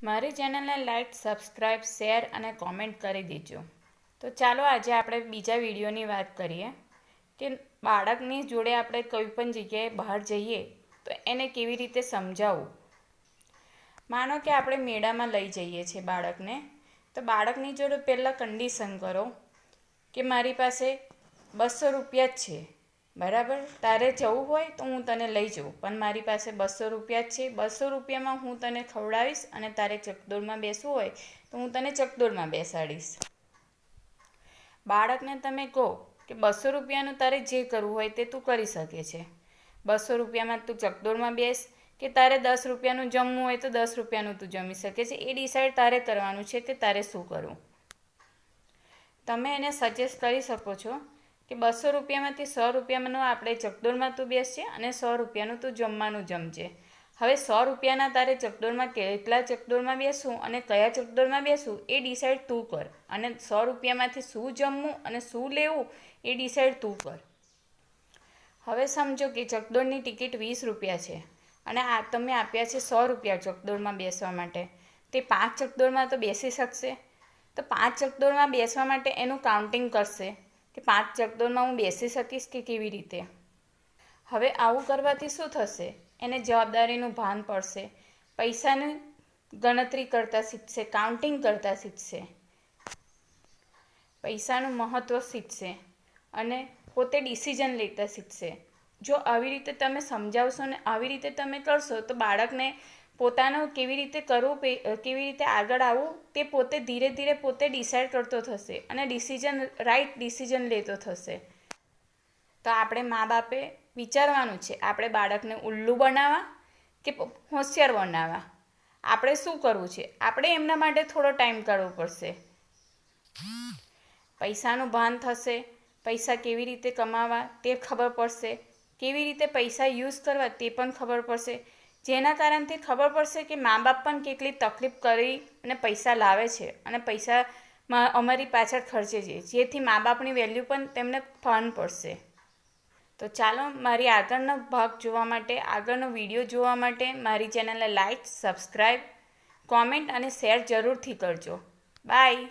મારી ચેનલને like, subscribe, share અને કોમેન્ટ કરી દેજો. તો ચાલો આજે આપણે બીજા વિડીયોની વાત કરીએ કે બાળકની જોડે આપણે કોઈ પણ જગ્યાએ બહાર જઈએ તો એને કેવી રીતે સમજાવવું. માનો કે આપણે મેળામાં લઈ જઈએ છીએ બાળકને, તો બાળકની જોડે પહેલાં કન્ડિશન કરો કે મારી પાસે 200 રૂપિયા જ છે, બરાબર. તારે જવું હોય તો હું તને લઈ જાઉં, પણ મારી પાસે 200 રૂપિયા જ છે. 200 રૂપિયામાં હું તને ખવડાવીશ અને તારે ચકડોળમાં બેસવું હોય તો હું તને ચકડોળમાં બેસાડીશ. બાળકને તમે કહો કે 200 રૂપિયાનું તારે જે કરવું હોય તે તું કરી શકે છે. 200 રૂપિયામાં તું ચકડોળમાં બેસ, કે તારે 10 રૂપિયાનું જમવું હોય તો 10 રૂપિયાનું તું જમી શકે છે. એ ડિસાઈડ તારે કરવાનું છે કે તારે શું કરવું. તમે એને સજેસ્ટ કરી શકો છો કે 200 રૂપિયામાંથી 100 રૂપિયાનું આપણે ચકડોળમાં તું બેસશે અને 100 રૂપિયાનું તું જમવાનું જમજે. હવે 100 રૂપિયાના તારે ચકડોળમાં કેટલા ચકડોળમાં બેસવું અને કયા ચકડોળમાં બેસવું એ ડિસાઈડ તું કર, અને 100 રૂપિયામાંથી શું જમવું અને શું લેવું એ ડિસાઈડ તું કર. હવે સમજો કે ચકડોળની ટિકિટ 20 રૂપિયા છે અને આ તમે આપ્યા છે 100 રૂપિયા ચકડોળમાં બેસવા માટે. તે 5 ચકડોળમાં તો બેસી શકશે? તો 5 ચકડોળમાં બેસવા માટે એનું કાઉન્ટિંગ કરશે કે 5 ચકડોળમાં હું બેસી શકીશ કે કેવી રીતે. હવે આવું કરવાથી શું થશે? એને જવાબદારીનું ભાન પડશે, પૈસાની ગણતરી કરતાં શીખશે, કાઉન્ટિંગ કરતાં શીખશે, પૈસાનું મહત્ત્વ શીખશે અને પોતે ડિસિઝન લેતા શીખશે. જો આવી રીતે તમે સમજાવશો ને આવી રીતે તમે કરશો તો બાળકને પોતાનું કેવી રીતે કરવું, કેવી રીતે આગળ આવવું તે પોતે ધીરે ધીરે પોતે ડિસાઈડ કરતો થશે અને રાઈટ ડિસિઝન લેતો થશે. તો આપણે મા બાપે વિચારવાનું છે, આપણે બાળકને ઉલ્લુ બનાવવા કે હોશિયાર બનાવવા. આપણે શું કરવું છે? આપણે એમના માટે થોડો ટાઈમ કાઢવો પડશે. પૈસાનું ભાન થશે, પૈસા કેવી રીતે કમાવા તે ખબર પડશે, કેવી રીતે પૈસા યુઝ કરવા તે પણ ખબર પડશે. જેના કારણથી ખબર પડશે કે મા બાપ પણ કેટલી તકલીફ કરી અને પૈસા લાવે છે અને પૈસા અમારી પાછળ ખર્ચે છે, જેથી મા બાપની વેલ્યુ પણ તેમને ભાન પડશે. તો ચાલો, મારી આગળનો ભાગ જોવા માટે, આગળનો વિડીયો જોવા માટે મારી ચેનલને લાઈક, સબસ્ક્રાઈબ, કોમેન્ટ અને શેર જરૂરથી કરજો. બાય.